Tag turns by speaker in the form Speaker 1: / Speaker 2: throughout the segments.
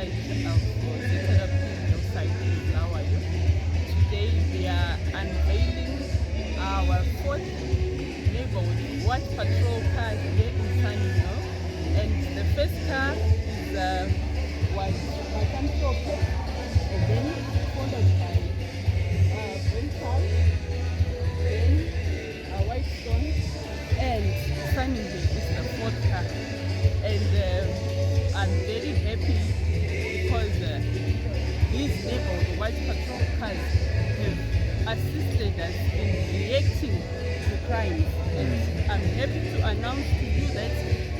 Speaker 1: site of Therapy site in Bulawayo. Today we are unveiling our fourth neighborhood watch patrol car here in Sunninghill. And the first car is was Matantope, and then followed by Brental, then Whitestone, and Sunninghill is the fourth car. And I'm very happy because these neighborhood watch patrol cars have assisted us in reacting to crimes. And I'm happy to announce to you that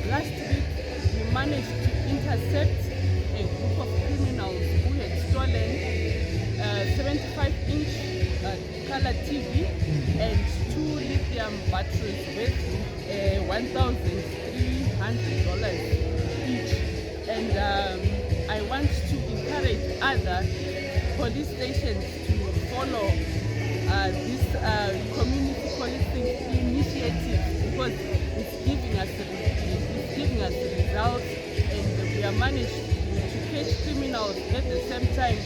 Speaker 1: last week we managed to intercept a group of criminals who had stolen 75-inch color TV and 2 lithium batteries worth $1,300 each. And I want to encourage other police stations to follow this community policing initiative, because it's giving us results, and we are managed to catch criminals at the same time